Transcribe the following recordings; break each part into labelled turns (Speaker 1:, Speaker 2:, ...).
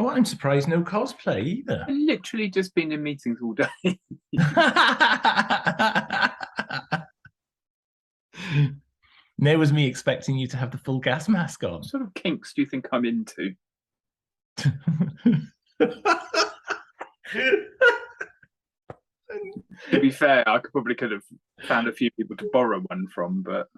Speaker 1: Oh, I'm surprised no cosplay either.
Speaker 2: I've literally just been in meetings all day.
Speaker 1: There was me expecting you to have the full gas mask on.
Speaker 2: What sort of kinks do you think I'm into? To be fair, I could have found a few people to borrow one from, but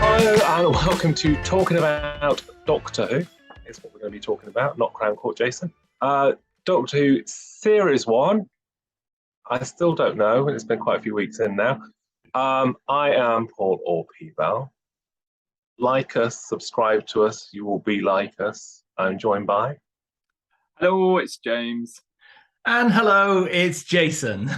Speaker 3: hello and welcome to Talking About Doctor Who. Is what we're going to be talking about, not Crown Court, Jason. Doctor Who Series 1. I still don't know, and it's been quite a few weeks in now. I am Paul or P-Bal. Like us, subscribe to us, you will be like us. I'm joined by...
Speaker 2: hello, it's James.
Speaker 1: And hello, it's Jason.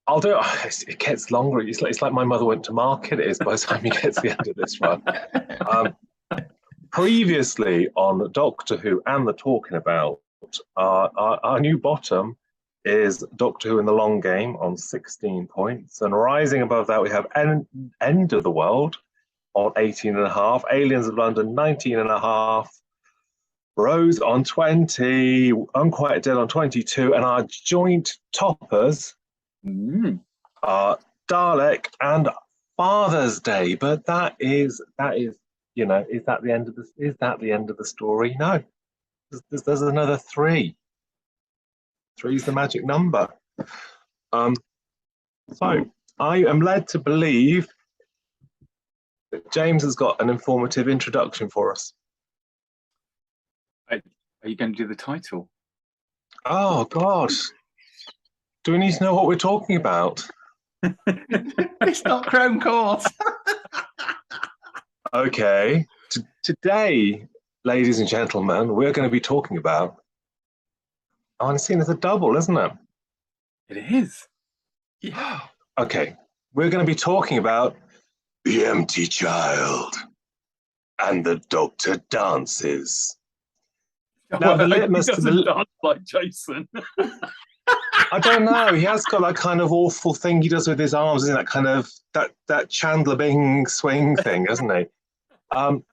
Speaker 3: I'll do it. It gets longer. It's like my mother went to market. It is by the time you get to the end of this one. Previously on Doctor Who and the Talking About, our new bottom is Doctor Who in the Long Game on 16 points. And rising above that, we have End of the World on 18.5, Aliens of London 19.5, Rose on 20, Unquiet Dead on 22, and our joint toppers are Dalek and Father's Day. But that is, you know, is that the end of the story? No. There's another 3. 3 is the magic number. So I am led to believe that James has got an informative introduction for us.
Speaker 2: Are you going to do the title?
Speaker 3: Oh God. Do we need to know what we're talking about?
Speaker 1: It's not Crown Court.
Speaker 3: Okay. Today, ladies and gentlemen, we're going to be talking about... Oh, and it's seen as a double, isn't it?
Speaker 2: It is.
Speaker 1: Yeah.
Speaker 3: Okay. We're going to be talking about The Empty Child and the Doctor Dances. Now, the litmus
Speaker 2: he doesn't dance like Jason.
Speaker 3: I don't know. He has got that kind of awful thing he does with his arms, isn't it? That kind of that Chandler Bing swing thing, isn't he? The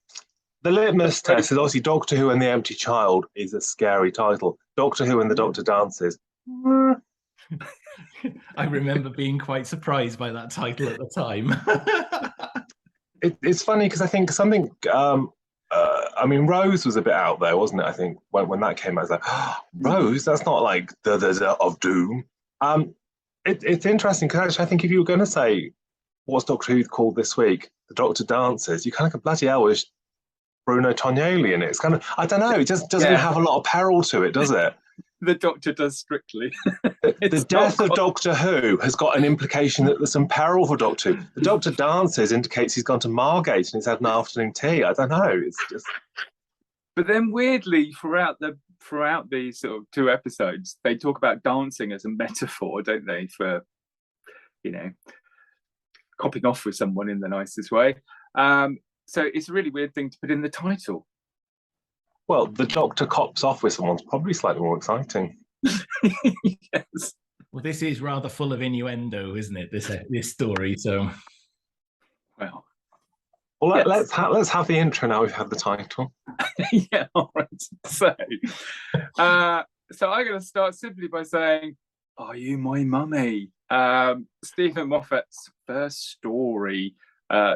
Speaker 3: litmus test is obviously Doctor Who and the Empty Child is a scary title. Doctor Who and the Doctor Dances.
Speaker 1: I remember being quite surprised by that title at the time.
Speaker 3: It's funny because I think something. I mean, Rose was a bit out there, wasn't it? I think when that came out, I was like, oh, Rose, that's not like the of Doom. It's interesting because actually, I think if you were going to say what's Doctor Who called this week, the Doctor Dances, you kind of go, bloody hell, is Bruno Tognoli in it. It's kind of, I don't know, it just doesn't have a lot of peril to it, does it?
Speaker 2: The Doctor does Strictly.
Speaker 3: The death of Doctor Who has got an implication that there's some peril for Doctor Who. The Doctor Dances indicates he's gone to Margate and he's had an afternoon tea. I don't know. It's just.
Speaker 2: But then weirdly, throughout these sort of 2 episodes, they talk about dancing as a metaphor, don't they? For, you know, copping off with someone in the nicest way. So it's a really weird thing to put in the title.
Speaker 3: Well, the Doctor cops off with someone's probably slightly more exciting.
Speaker 2: Yes.
Speaker 1: Well, this is rather full of innuendo, isn't it? This story. So,
Speaker 2: well,
Speaker 3: yes. let's have the intro now. We've had the title.
Speaker 2: Yeah. All right. So I'm going to start simply by saying, "Are you my mummy?" Stephen Moffat's first story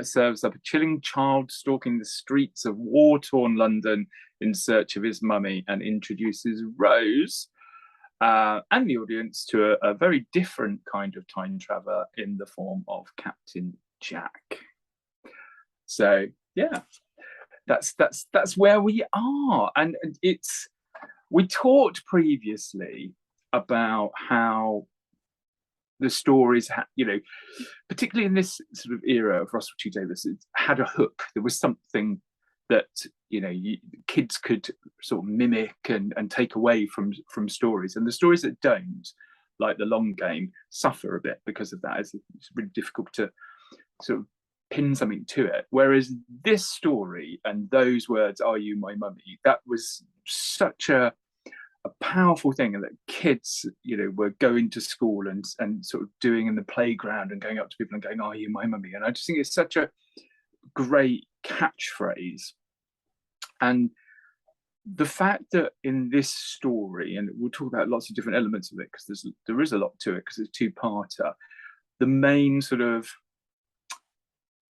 Speaker 2: serves up a chilling child stalking the streets of war-torn London in search of his mummy and introduces Rose and the audience to a very different kind of time traveler in the form of Captain Jack. So yeah, that's where we are, and we talked previously about how the stories, you know, particularly in this sort of era of Russell T Davies, it had a hook. There was something that, you know, kids could sort of mimic and take away from stories. And the stories that don't, like The Long Game, suffer a bit because of that. It's really difficult to sort of pin something to it. Whereas this story and those words, "Are you my mummy?" that was such a a powerful thing, and that kids, were going to school and sort of doing in the playground and going up to people and going, "Oh, you my mummy." And I just think it's such a great catchphrase. And the fact that in this story, and we'll talk about lots of different elements of it because there is a lot to it because it's two-parter, the main sort of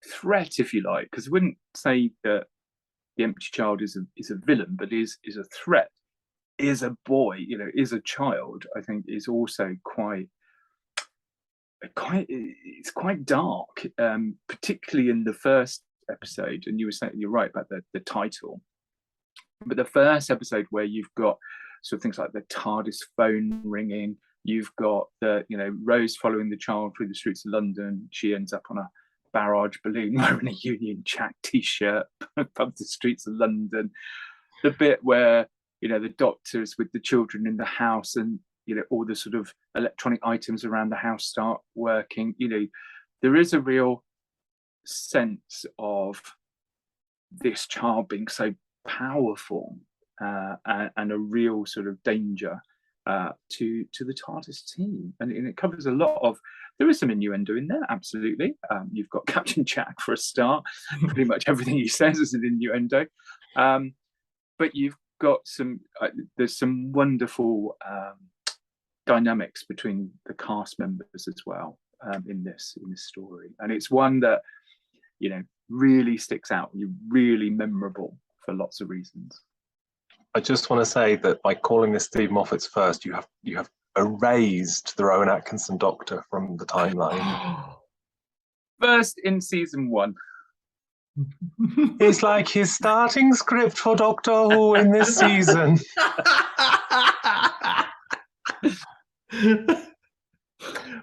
Speaker 2: threat, if you like, because I wouldn't say that the empty child is a villain, but is a threat, is a boy, is a child, I think is also it's quite dark, particularly in the first episode. And you were saying, you're right about the title, but the first episode where you've got sort of things like the TARDIS phone ringing, you've got the Rose following the child through the streets of London, she ends up on a barrage balloon wearing a Union Jack t-shirt above the streets of London, the bit where the doctors with the children in the house, and all the sort of electronic items around the house start working. There is a real sense of this child being so powerful and a real sort of danger to the TARDIS team, and it covers a lot of. There is some innuendo in there, absolutely. You've got Captain Jack for a start. Pretty much everything he says is an innuendo, but you've got there's some wonderful dynamics between the cast members as well in this story, and it's one that really sticks out. You're really memorable for lots of reasons.
Speaker 3: I just want to say that by calling this Steve Moffat's first, you have erased the Rowan Atkinson Doctor from the timeline.
Speaker 2: First in season 1.
Speaker 3: It's like his starting script for Doctor Who in this season.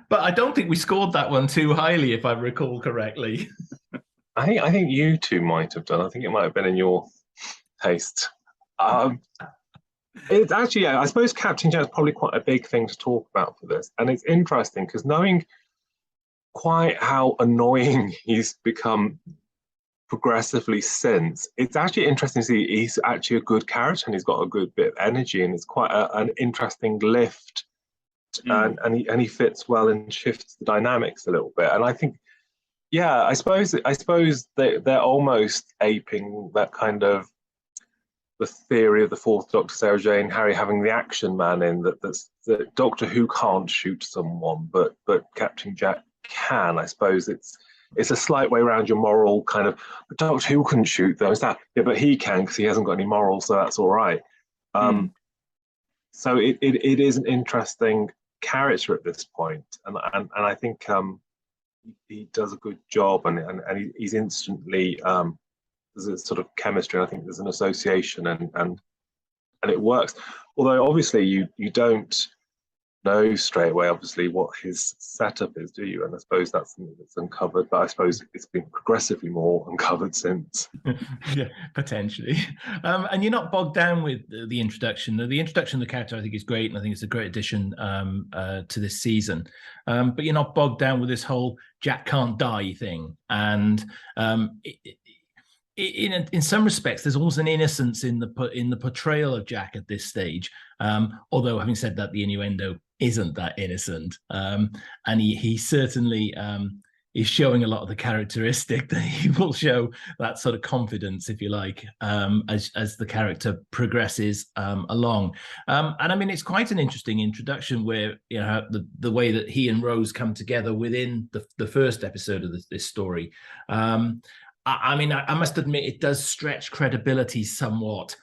Speaker 1: But I don't think we scored that one too highly, if I recall correctly.
Speaker 3: I think you two might have done. I think it might have been in your taste. It's actually, I suppose Captain Jack's probably quite a big thing to talk about for this. And it's interesting because knowing quite how annoying he's become progressively since, it's actually interesting to see he's actually a good character and he's got a good bit of energy, and it's quite an interesting lift. And he fits well and shifts the dynamics a little bit. And I think, yeah, I suppose they're almost aping that kind of the theory of the fourth Doctor, Sarah Jane, Harry having the action man in that Doctor Who can't shoot someone, but Captain Jack can. I suppose it's a slight way around your moral kind of. But Doctor Who couldn't shoot them. It's that, yeah, but he can because he hasn't got any morals, so that's all right. So it is an interesting character at this point, and I think he does a good job, and he's instantly. There's a sort of chemistry, and I think there's an association, and it works. Although obviously you don't know straight away, obviously, what his setup is, do you? And I suppose that's something that's uncovered, but I suppose it's been progressively more uncovered since.
Speaker 1: Yeah, potentially. And you're not bogged down with the introduction. The introduction of the character, I think, is great, and I think it's a great addition to this season. But you're not bogged down with this whole Jack can't die thing, and in some respects, there's almost an innocence in the portrayal of Jack at this stage. Although, having said that, the innuendo isn't that innocent, and he certainly is showing a lot of the characteristic that he will show, that sort of confidence, if you like, as the character progresses along. And I mean, it's quite an interesting introduction where the way that he and Rose come together within the first episode of this story. I mean, I must admit, it does stretch credibility somewhat,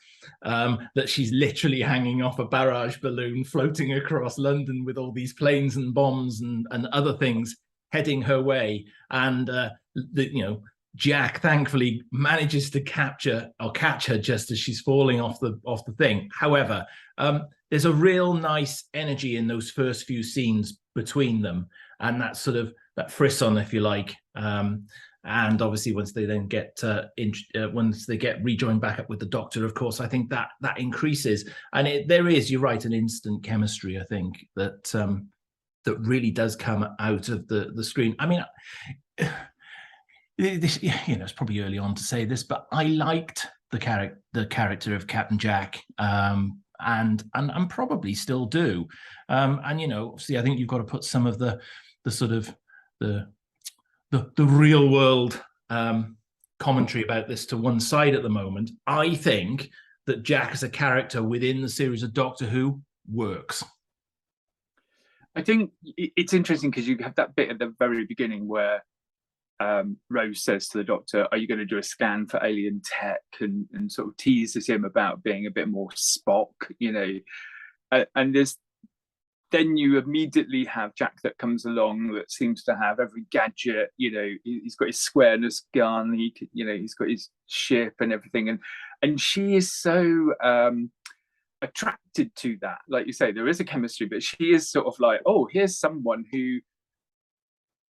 Speaker 1: that she's literally hanging off a barrage balloon floating across London with all these planes and bombs and other things heading her way. And, Jack thankfully manages to catch her just as she's falling off the thing. However, there's a real nice energy in those first few scenes between them, and that sort of that frisson, if you like. And obviously, once they then get rejoined back up with the Doctor, of course, I think that increases, and there is, you're right, an instant chemistry. I think that really does come out of the screen. I mean, it's probably early on to say this, but I liked the character of Captain Jack. and probably still do. And you know, obviously, I think you've got to put some of the sort of the real world commentary about this to one side at the moment. I think that Jack as a character within the series of Doctor Who works.
Speaker 2: I think it's interesting because you have that bit at the very beginning where Rose says to the Doctor, "Are you going to do a scan for alien tech?" and sort of teases him about being a bit more Spock, you know. And then you immediately have Jack that comes along that seems to have every gadget. You know, he's got his squareness gun. He's got his ship and everything. And she is so attracted to that. Like you say, there is a chemistry, but she is sort of like, oh, here's someone who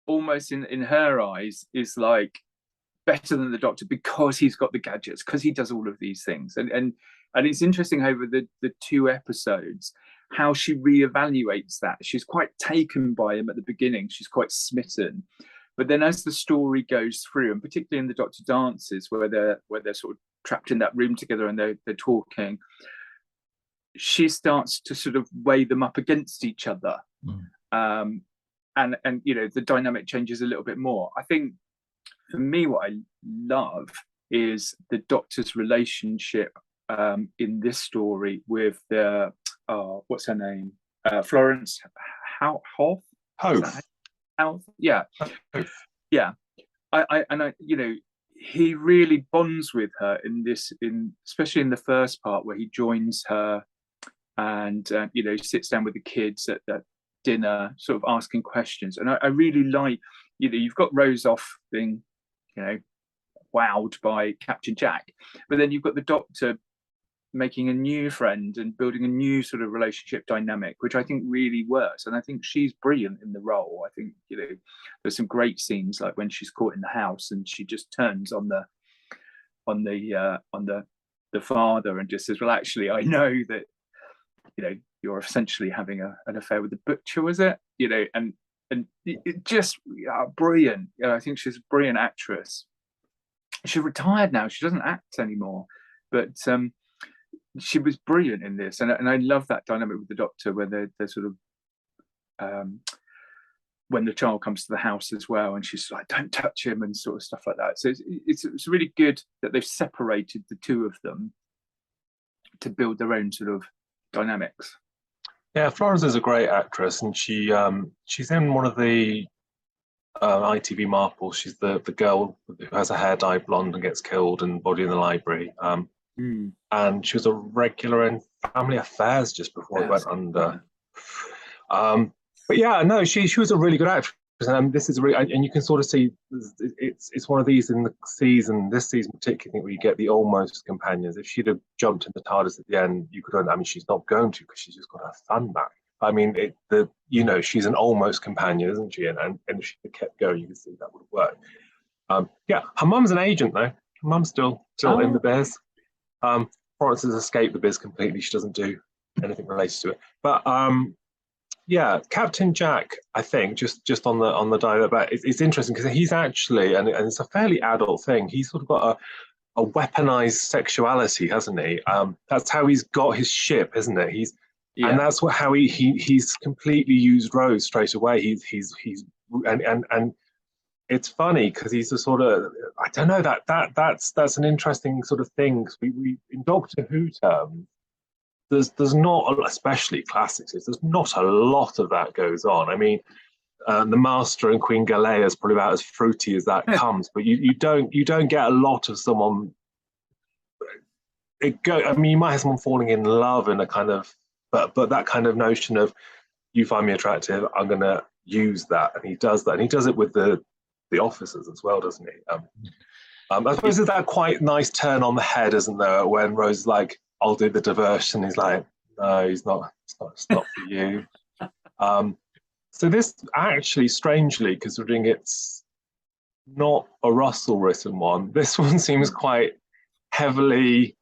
Speaker 2: almost in her eyes is like better than the Doctor because he's got the gadgets, because he does all of these things. And it's interesting over the 2 episodes how she reevaluates that. She's quite taken by him at the beginning. She's quite smitten. But then as the story goes through, and particularly in the Doctor Dances, where they're sort of trapped in that room together and they're talking, she starts to sort of weigh them up against each other. And you know, the dynamic changes a little bit more. I think for me, what I love is the Doctor's relationship in this story with the what's her name? Florence Hough? Yeah. Yeah. I you know, he really bonds with her especially in the first part where he joins her and you know, sits down with the kids at dinner, sort of asking questions. And I really like, you know, you've got Rose off being, you know, wowed by Captain Jack, but then you've got the Doctor making a new friend and building a new sort of relationship dynamic, which I think really works. And I think she's brilliant in the role. I think, you know, there's some great scenes like when she's caught in the house and she just turns on the father and just says, well, actually, I know that, you know, you're essentially having an affair with the butcher, was it? You know, and it just brilliant. You know, I think she's a brilliant actress. She's retired now. She doesn't act anymore, but she was brilliant in this, and I love that dynamic with the Doctor where they're sort of when the child comes to the house as well, and she's like, "Don't touch him," and sort of stuff like that. So it's really good that they've separated the two of them to build their own sort of dynamics.
Speaker 3: Yeah, Florence is a great actress, and she's in one of the ITV Marples. She's the girl who has her hair dyed blonde and gets killed in Body in the Library. And she was a regular in Family Affairs just before it went under. But yeah, no, she was a really good actress. And this is really, and you can sort of see it's one of these in the season, this season particularly, where you get the almost companions. If she'd have jumped in the TARDIS at the end, you could. I mean, she's not going to because she's just got her son back. I mean, you know, she's an almost companion, isn't she? And if she had kept going, you could see that would have worked. Yeah, her mum's an agent though. Her mum's still in the biz. Florence has escaped the biz completely. She doesn't do anything related to it. But yeah, Captain Jack, I think, just on the dialogue, but it's interesting because he's actually, and it's a fairly adult thing, he's sort of got a weaponized sexuality, hasn't he? That's how he's got his ship, isn't it? And that's how he's completely used Rose straight away. He's and it's funny because he's a sort of, I don't know, that's an interesting sort of thing. We in Doctor Who terms, there's not, especially classics, there's not a lot of that goes on. I mean, the Master and Queen Galea is probably about as fruity as that comes, but you don't get a lot of someone. I mean, you might have someone falling in love in a kind of, but that kind of notion of, you find me attractive, I'm going to use that, and he does that, and he does it with the officers as well, doesn't he? I suppose there's that quite nice turn on the head, isn't there, when Rose is like, I'll do the diversion. He's like, no, he's not. It's not for you. So this actually, strangely, considering it's not a Russell written one, this one seems quite heavily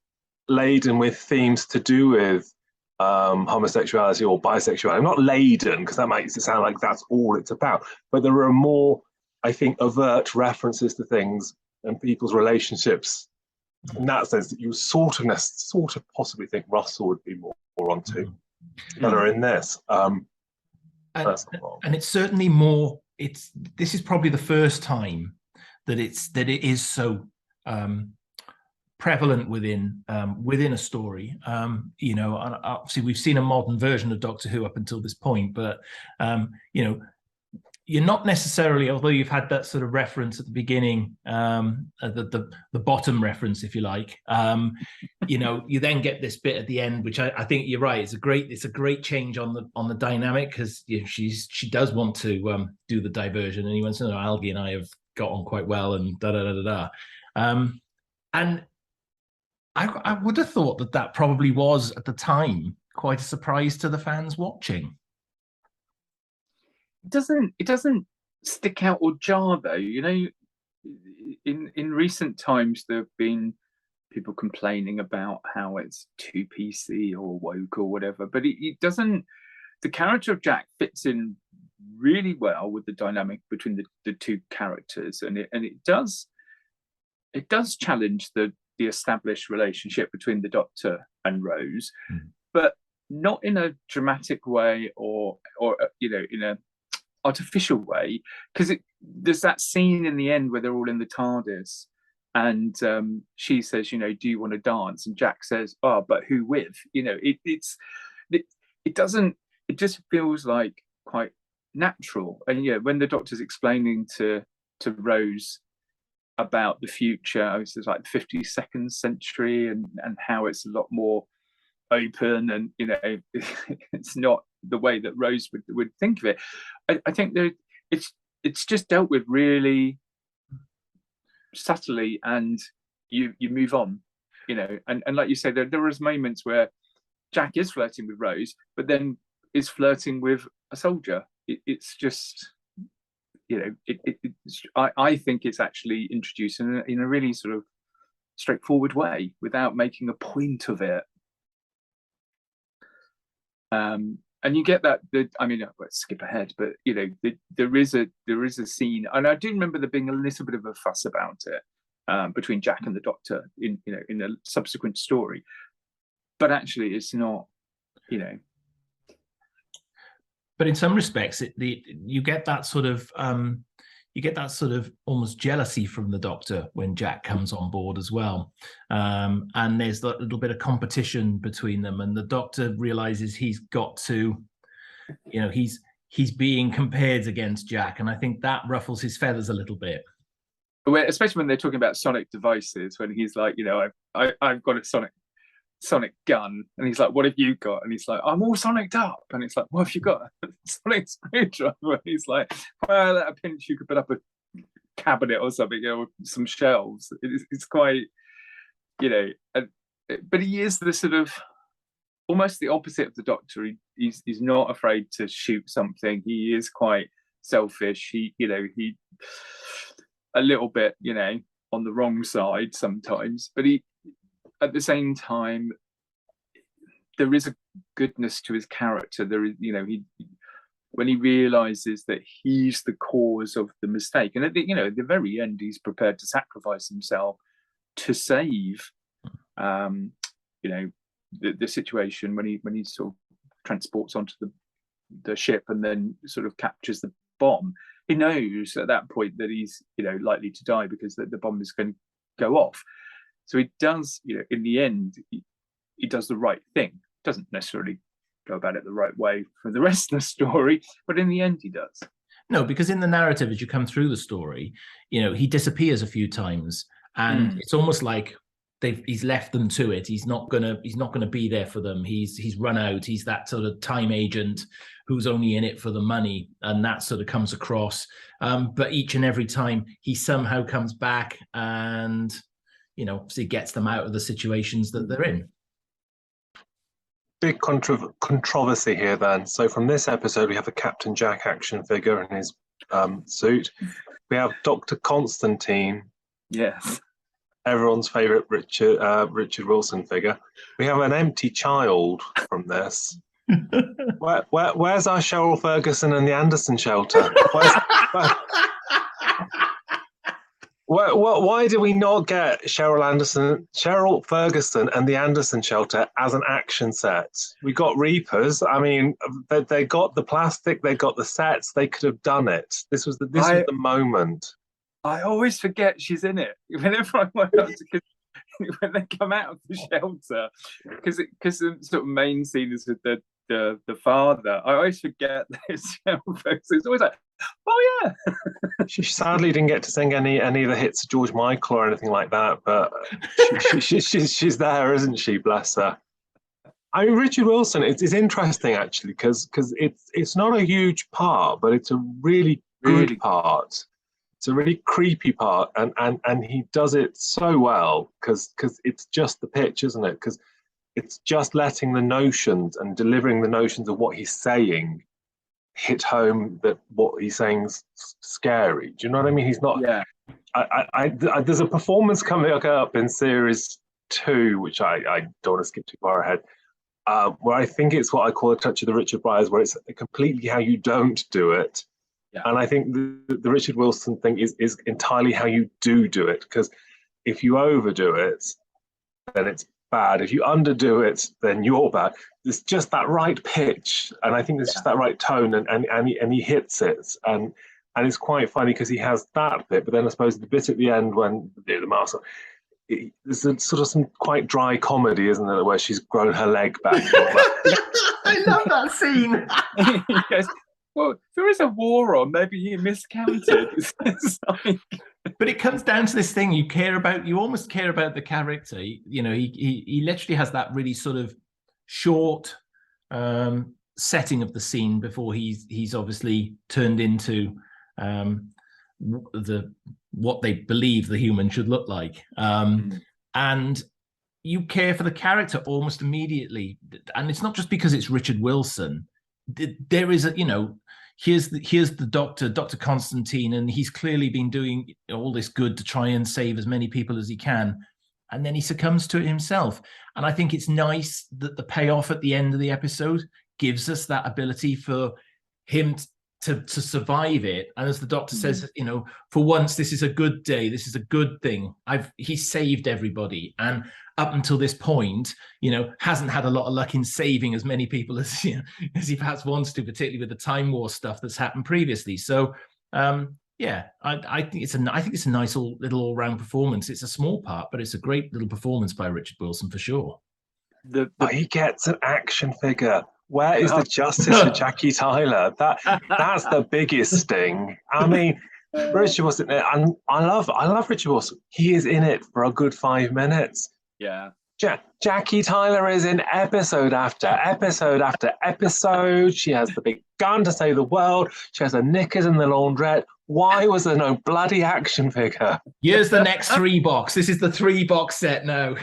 Speaker 3: laden with themes to do with homosexuality or bisexuality. Not laden, because that makes it sound like that's all it's about. But there are more, I think, overt references to things and people's relationships in that sense that you sort of possibly think Russell would be more onto. That are in this.
Speaker 1: And it's certainly more. This is probably the first time that it is so prevalent within a story. You know, and obviously we've seen a modern version of Doctor Who up until this point, but you know, you're not necessarily, although you've had that sort of reference at the beginning, the bottom reference, if you like, you know, you then get this bit at the end, which I think you're right. It's a great change on the dynamic, because you know, she does want to do the diversion, and he wants to know, Algie and I have got on quite well, and da da da da da. And I would have thought that probably was at the time quite a surprise to the fans watching.
Speaker 2: It doesn't stick out or jar, though. You know, in recent times there have been people complaining about how it's too PC or woke or whatever, but it doesn't. The character of Jack fits in really well with the dynamic between the two characters, and it does challenge the established relationship between the Doctor and Rose, but not in a dramatic way or you know, in a artificial way, because there's that scene in the end where they're all in the TARDIS, and she says, you know, do you want to dance? And Jack says, oh, but who with? You know, it just feels like quite natural. And yeah, when the Doctor's explaining to Rose about the future, this is like the 52nd century, and how it's a lot more open, and you know, it's not the way that Rose would think of it. I think that it's just dealt with really subtly, and you move on, you know. And like you say, there is moments where Jack is flirting with Rose, but then is flirting with a soldier. It's just, you know, I think it's actually introduced in a really sort of straightforward way without making a point of it. And you get that. I mean, let's skip ahead, but you know, there is a scene, and I do remember there being a little bit of a fuss about it between Jack and the Doctor in a subsequent story, but actually, it's not, you know.
Speaker 1: But in some respects, you get that sort of almost jealousy from the Doctor when Jack comes on board as well, and there's that little bit of competition between them, and the Doctor realizes he's got to, you know, he's being compared against Jack, and I think that ruffles his feathers a little bit.
Speaker 2: Especially when they're talking about sonic devices, when he's like, you know, I've got a sonic gun, and he's like, what have you got? And he's like, I'm all sonicked up. And it's like, what have you got? A sonic screwdriver. And he's like, well, at a pinch you could put up a cabinet or something, you know, some shelves. It's quite, you know, but he is the sort of almost the opposite of the Doctor. He's not afraid to shoot something. He is quite selfish. He a little bit, you know, on the wrong side sometimes, but at the same time, there is a goodness to his character. There is, you know, when he realizes that he's the cause of the mistake, and at the very end, he's prepared to sacrifice himself to save, you know, the situation when he sort of transports onto the ship and then sort of captures the bomb. He knows at that point that he's, you know, likely to die because the bomb is going to go off. So he does, you know, in the end, he does the right thing. Doesn't necessarily go about it the right way for the rest of the story, but in the end, he does.
Speaker 1: No, because in the narrative, as you come through the story, you know, he disappears a few times, and it's almost like he's left them to it. He's not gonna be there for them. He's run out. He's that sort of time agent who's only in it for the money, and that sort of comes across. But each and every time, he somehow comes back and, you know, so he gets them out of the situations that they're in.
Speaker 3: Big controversy here then. So from this episode, we have the Captain Jack action figure in his suit. We have Dr. Constantine.
Speaker 2: Yes.
Speaker 3: Everyone's favourite Richard Wilson figure. We have an empty child from this. Where's our Cheryl Ferguson and the Anderson shelter? Why do we not get Cheryl Ferguson and the Anderson shelter as an action set? We got Reapers. I mean, they got the plastic, they got the sets. They could have done it. This was the moment.
Speaker 2: I always forget she's in it. Whenever I went up to, when they come out of the shelter, because the sort of main scene is with the father. I always forget that it's always like, oh yeah.
Speaker 3: She sadly didn't get to sing any of the hits of George Michael or anything like that, but she's there, isn't she? Bless her. I mean, Richard Wilson. It's interesting actually because it's not a huge part, but it's a really good part. It's a really creepy part, and he does it so well because it's just the pitch, isn't it? Because it's just letting the notions and delivering the notions of what he's saying hit home that what he's saying is scary. Do you know what I mean? He's not.
Speaker 2: Yeah.
Speaker 3: There's a performance coming up in series 2, which I don't want to skip too far ahead, where I think it's what I call a touch of the Richard Byers, where it's completely how you don't do it. Yeah. And I think the Richard Wilson thing is entirely how you do it, because if you overdo it, then it's bad. If you underdo it, then you're bad. There's just that right pitch, and I think there's just that right tone, and he hits it, and it's quite funny because he has that bit, but then I suppose the bit at the end when the master, there's sort of some quite dry comedy, isn't there, where she's grown her leg back.
Speaker 1: I love that scene.
Speaker 2: Yes. Well, there is a war on. Maybe he miscounted.
Speaker 1: But it comes down to this thing: you almost care about the character. He literally has that really sort of short setting of the scene before he's obviously turned into what they believe the human should look like, and you care for the character almost immediately. And it's not just because it's Richard Wilson. There is here's the doctor, Dr. Constantine, and he's clearly been doing all this good to try and save as many people as he can, and then he succumbs to it himself. And I think it's nice that the payoff at the end of the episode gives us that ability for him to survive it. And as the doctor says, for once, this is a good day. This is a good thing. He saved everybody. And up until this point, hasn't had a lot of luck in saving as many people as he perhaps wants to, particularly with the Time War stuff that's happened previously. So, I think it's a nice little all-round performance. It's a small part, but it's a great little performance by Richard Wilson for sure.
Speaker 3: He gets an action figure. Where is the justice for Jackie Tyler? That's the biggest sting. I mean, Richard Wilson, and I love Richard Wilson. He is in it for a good 5 minutes.
Speaker 2: Yeah.
Speaker 3: Jackie Tyler is in episode after episode after episode. She has the big gun to save the world. She has her knickers in the laundrette. Why was there no bloody action figure?
Speaker 1: Here's the next 3-box. This is the 3-box set now.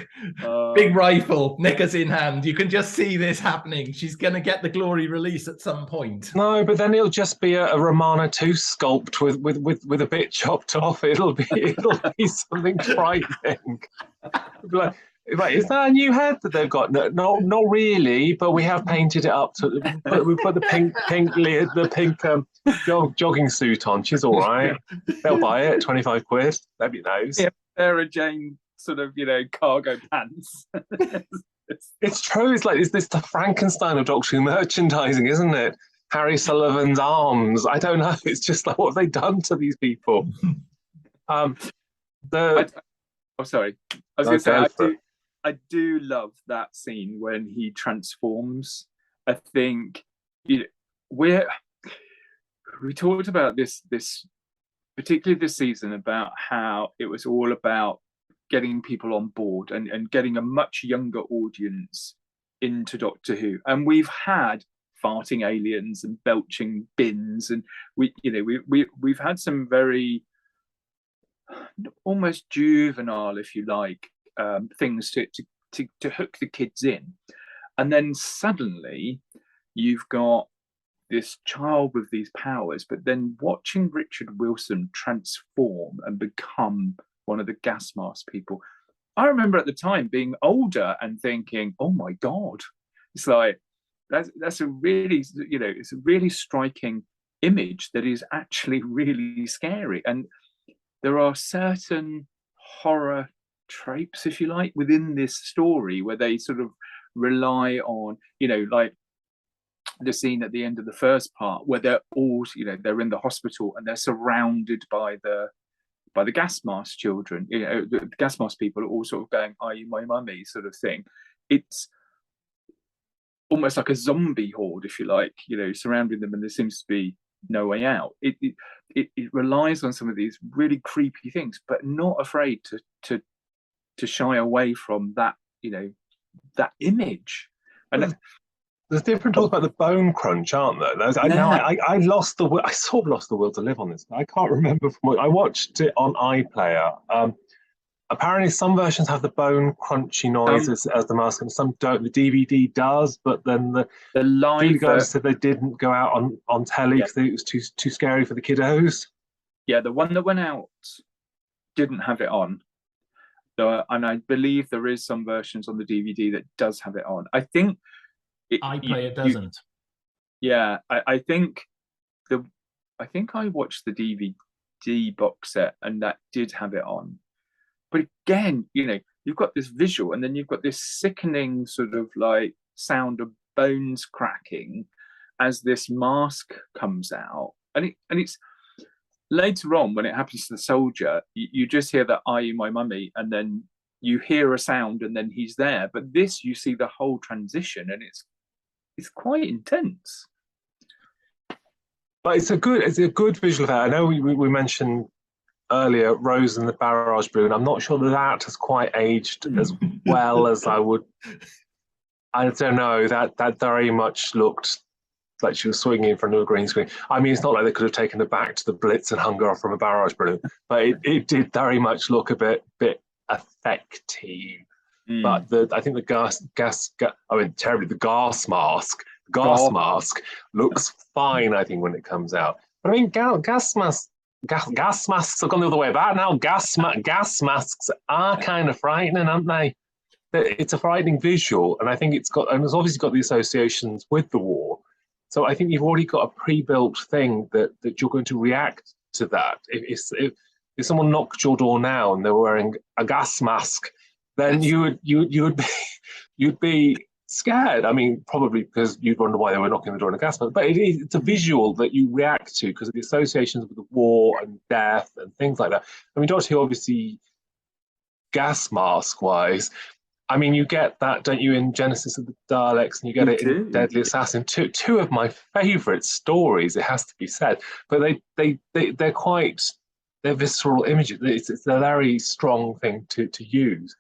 Speaker 1: Big rifle, knickers in hand. You can just see this happening. She's going to get the glory release at some point.
Speaker 3: No, but then it'll just be a Romana 2 sculpt with a bit chopped off. It'll be something frightening. Right, is that a new head that they've got? No, not really, but we have painted it up. We put the pink jogging suit on. She's all right. They'll buy it, 25 quid. Maybe knows.
Speaker 2: Yeah, Sarah Jane sort of, cargo pants.
Speaker 3: It's true. It's like, is this the Frankenstein of Doctor Who merchandising, isn't it? Harry Sullivan's arms. I don't know. It's just like, what have they done to these people?
Speaker 2: Sorry. I was going to say, I do love that scene when he transforms. I think we talked about this particularly this season, about how it was all about getting people on board and getting a much younger audience into Doctor Who. And we've had farting aliens and belching bins, and we've had some very almost juvenile, if you like, things to hook the kids in. And then suddenly you've got this child with these powers, but then watching Richard Wilson transform and become one of the gas mask people, I remember at the time being older and thinking, oh my God, it's like that's a really, it's a really striking image that is actually really scary. And there are certain horror tropes, if you like, within this story where they sort of rely on, like the scene at the end of the first part where they're all, they're in the hospital and they're surrounded by the gas mask children. The gas mask people are all sort of going, "Are you my mummy?" sort of thing. It's almost like a zombie horde, if you like, surrounding them, and there seems to be no way out. It relies on some of these really creepy things, but not afraid to shy away from that, that image. And
Speaker 3: there's different talks about the bone crunch, aren't there? I lost the will. I sort of lost the will to live on this. I can't remember from what I watched it on iPlayer. Apparently, some versions have the bone crunchy noise as the mask, and some don't. The DVD does, but then the
Speaker 2: live
Speaker 3: guys said they didn't go out on telly because it was too scary for the kiddos.
Speaker 2: Yeah, the one that went out didn't have it on. And I believe there is some versions on the DVD that does have it on. I think
Speaker 1: iPlayer doesn't.
Speaker 2: I think I watched the DVD box set and that did have it on. But again, you've got this visual and then you've got this sickening sort of like sound of bones cracking as this mask comes out. And it's later on when it happens to the soldier, you just hear that, "Are you my mummy?" And then you hear a sound and then he's there. But this, you see the whole transition and it's quite intense.
Speaker 3: But it's a good visual effect. I know we mentioned earlier Rose and the Barrage Balloon. I'm not sure that has quite aged as well as I would. I don't know, that very much looked like she was swinging in front of a green screen. I mean, it's not like they could have taken her back to the Blitz and hung her off from a barrage balloon, but it did very much look a bit effective. But I think the gas mask looks fine, I think, when it comes out. But I mean, gas masks have gone the other way about now. Gas masks are kind of frightening, aren't they? It's a frightening visual, and I think it's obviously got the associations with the war. So I think you've already got a pre-built thing that you're going to react to that. If someone knocked your door now and they were wearing a gas mask, then you'd be scared. I mean, probably because you'd wonder why they were knocking the door in a gas mask. But it's a visual that you react to because of the associations with the war and death and things like that. I mean, Doctor Who obviously gas mask wise. I mean, you get that, don't you, in Genesis of the Daleks, and you get it in Deadly Assassin. Two of my favourite stories, it has to be said. But they're visceral images. It's a very strong thing to use.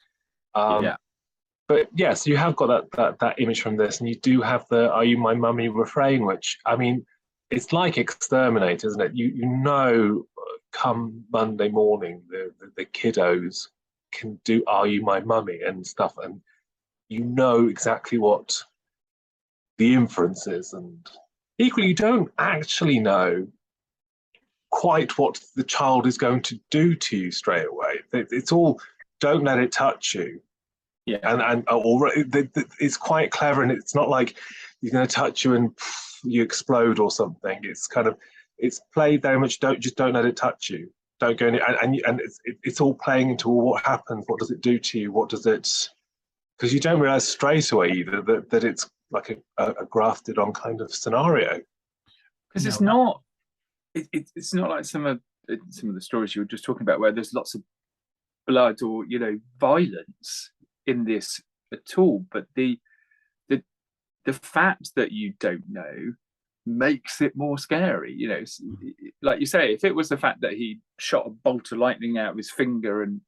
Speaker 3: But yes, you have got that image from this, and you do have the "Are you my mummy" refrain, which, I mean, it's like Exterminate, isn't it? You know, come Monday morning, the kiddos can do "Are you my mummy" and stuff, and you know exactly what the inference is, and equally you don't actually know quite what the child is going to do to you straight away. It's all "don't let it touch you," and it's quite clever, and it's not like you're going to touch you and you explode or something. It's kind of, it's played very much don't let it touch you. Don't go in, and it's all playing into what happens. What does it do to you? What does it? Because you don't realize straight away either that it's like a grafted on kind of scenario.
Speaker 2: Because it's not like some of the stories you were just talking about where there's lots of blood or violence in this at all. But the fact that you don't know makes it more scary. Like you say, if it was the fact that he shot a bolt of lightning out of his finger and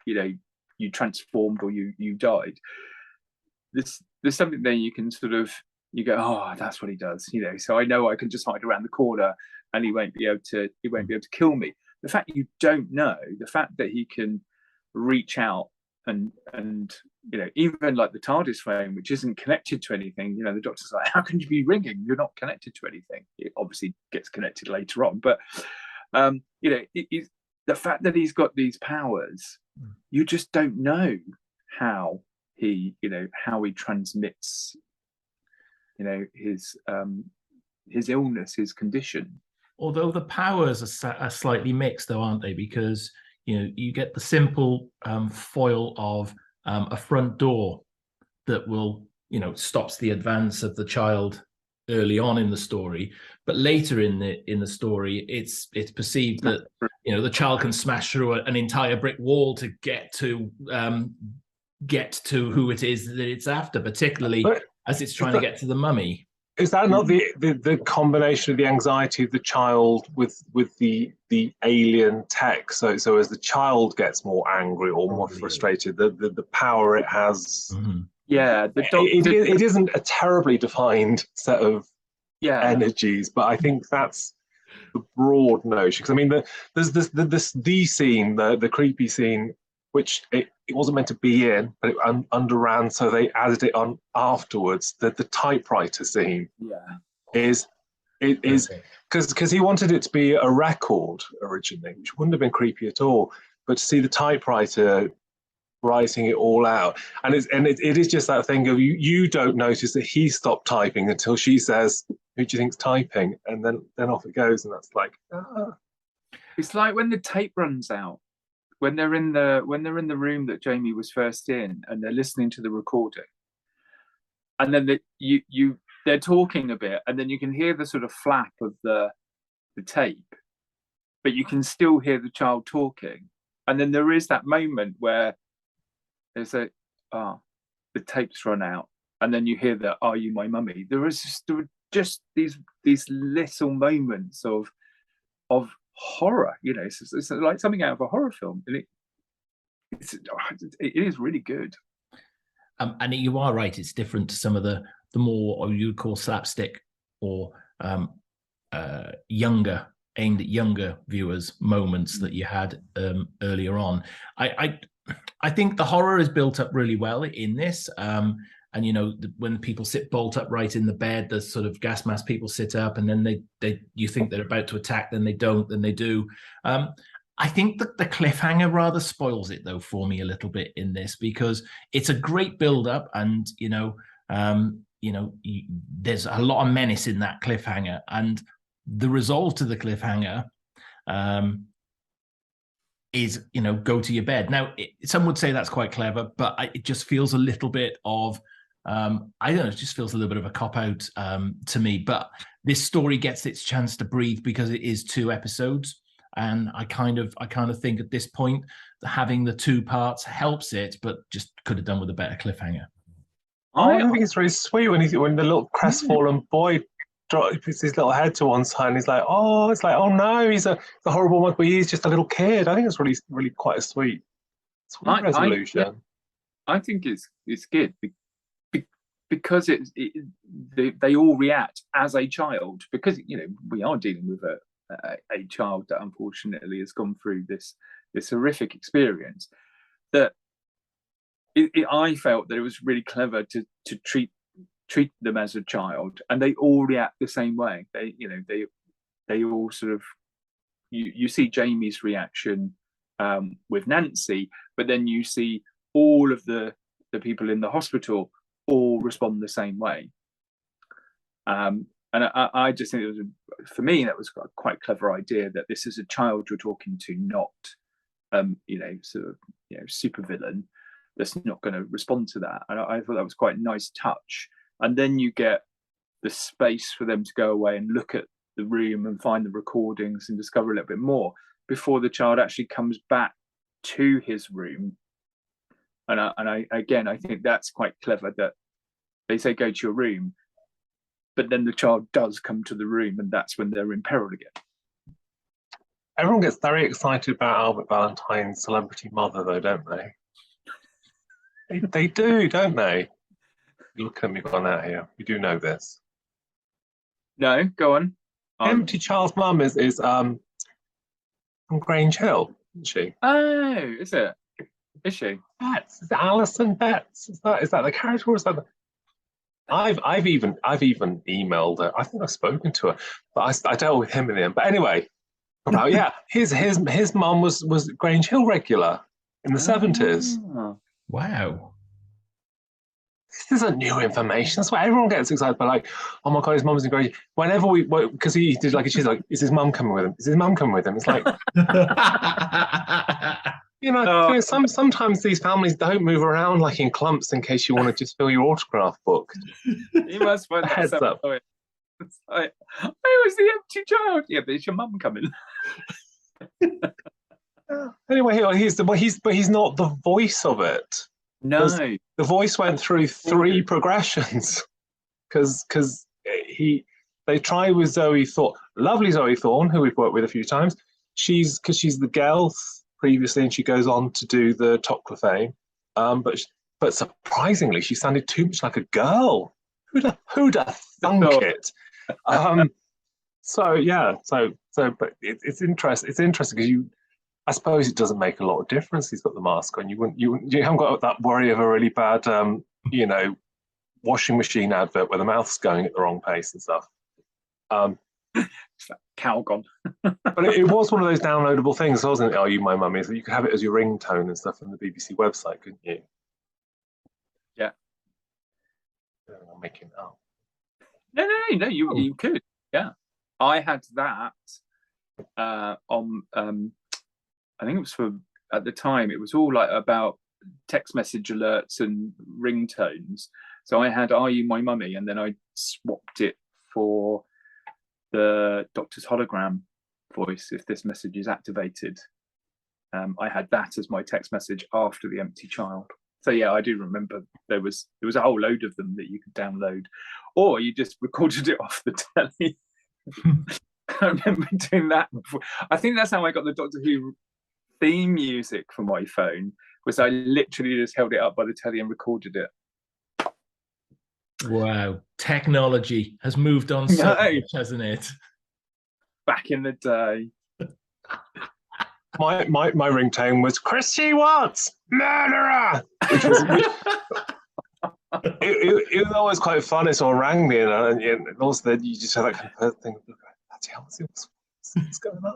Speaker 2: you transformed or you died, there's something there you can sort of, you go, "Oh, that's what he does," so I know I can just hide around the corner and he won't be able to kill me. The fact you don't know, the fact that he can reach out and even like the TARDIS frame, which isn't connected to anything, the Doctor's like, "How can you be ringing? You're not connected to anything." It obviously gets connected later on, but the fact that he's got these powers, you just don't know how he transmits his illness, his condition.
Speaker 1: although the powers are slightly mixed, though, aren't they? Because you get the simple foil of a front door that will stops the advance of the child early on in the story, but later in the story, it's perceived that the child can smash through an entire brick wall to get to who it is that it's after, particularly as it's trying to get to the mummy.
Speaker 3: Is that not the combination of the anxiety of the child with the alien tech? So as the child gets more angry or more frustrated, the power it has.
Speaker 1: Mm-hmm.
Speaker 2: Yeah,
Speaker 3: it isn't a terribly defined set of energies, but I think that's the broad notion. Because I mean, there's the scene, the creepy scene, which it wasn't meant to be in, but it underran, so they added it on afterwards. The typewriter scene is because he wanted it to be a record originally, which wouldn't have been creepy at all. But to see the typewriter writing it all out, and it is just that thing of you don't notice that he stopped typing until she says, "Who do you think's typing?" And then off it goes, and that's like,
Speaker 2: It's like when the tape runs out. When they're in the room that Jamie was first in, and they're listening to the recording, and then they're talking a bit, and then you can hear the sort of flap of the tape, but you can still hear the child talking, and then there is that moment where there's the tape's run out, and then you hear that, "Are you my mummy?" There were just these little moments of horror, it's like something out of a horror film, and it is really good.
Speaker 1: And you are right, it's different to some of the more, or you'd call slapstick, or aimed at younger viewers moments that you had earlier on. I think the horror is built up really well in this. And when people sit bolt upright in the bed, the sort of gas mask people sit up, and then you think they're about to attack, then they don't, then they do. I think that the cliffhanger rather spoils it, though, for me a little bit in this, because it's a great build up, and there's a lot of menace in that cliffhanger, and the result of the cliffhanger is go to your bed. Now, some would say that's quite clever, but it just feels a little bit of I don't know, it just feels a little bit of a cop-out to me. But this story gets its chance to breathe because it is 2 episodes, and I kind of think at this point that having the 2 parts helps it, but just could have done with a better cliffhanger.
Speaker 3: I think it's really sweet when the little crestfallen boy puts his little head to one side, and he's like, "Oh," it's like, "Oh no, he's a horrible one, but he's just a little kid." I think it's really, really quite a sweet resolution.
Speaker 2: I think it's good because they all react as a child, because we are dealing with a child that unfortunately has gone through this horrific experience. That I felt that it was really clever to treat them as a child, and they all react the same way. They all sort of, you see Jamie's reaction with Nancy, but then you see all of the people in the hospital all respond the same way. And I just think for me, that was a quite clever idea, that this is a child you're talking to, not supervillain that's not going to respond to that. And I thought that was quite a nice touch. And then you get the space for them to go away and look at the room and find the recordings and discover a little bit more before the child actually comes back to his room. And I think that's quite clever, that they say go to your room, but then the child does come to the room, and that's when they're in peril again.
Speaker 3: Everyone gets very excited about Albert Valentine's celebrity mother, though, don't they? They do, don't they? Look at me gone out here. You do know this.
Speaker 2: No, go on.
Speaker 3: Empty Child's mum is from Grange Hill, isn't she?
Speaker 2: Oh, is it? Is she?
Speaker 3: Betts. Is it Alison Betts? Is that the character, or is that I've even emailed her. I think I've spoken to her, but I dealt with him in the end. But anyway, his mum was Grange Hill regular in the 70s.
Speaker 1: Wow.
Speaker 3: this isn't new information. That's why everyone gets excited. But like, oh my god, his mum's in grade. Whenever because he did like, she's like, is his mum coming with him? Is his mum coming with him? It's like, sometimes these families don't move around like in clumps in case you want to just fill your autograph book.
Speaker 2: You must find
Speaker 3: Heads up.
Speaker 2: It's like, I was the empty child. Yeah, but it's your mum coming.
Speaker 3: Anyway, he's not the voice of it.
Speaker 2: No,
Speaker 3: the voice went through 3 progressions because they tried with lovely Zoe Thorne, who we've worked with a few times. She's the girl previously, and she goes on to do the Talkin About. But surprisingly, she sounded too much like a girl. Who'd have thunk it? But it's interesting. It's interesting because I suppose it doesn't make a lot of difference. He's got the mask on. You haven't got that worry of a really bad, washing machine advert where the mouth's going at the wrong pace and stuff.
Speaker 2: It's that Calgon.
Speaker 3: But it was one of those downloadable things, wasn't it? Are You My Mummy? So you could have it as your ringtone and stuff on the BBC website, couldn't you?
Speaker 2: Yeah.
Speaker 3: I'm making it up.
Speaker 2: No, you could. Yeah. I had that on, I think it was at the time, it was all like about text message alerts and ringtones. So I had Are You My Mummy? And then I swapped it for the doctor's hologram voice. If this message is activated, I had that as my text message after the empty child. So yeah, I do remember there was a whole load of them that you could download, or you just recorded it off the telly. I remember doing that before. I think that's how I got the Doctor Who theme music for my phone, was I literally just held it up by the telly and recorded it.
Speaker 1: Wow, technology has moved on so much, hasn't it?
Speaker 2: Back in the day.
Speaker 3: My ringtone was Chrissy Watts, murderer. It was always quite fun. It sort of rang me, and also then you just had that kind of thing. What's going on?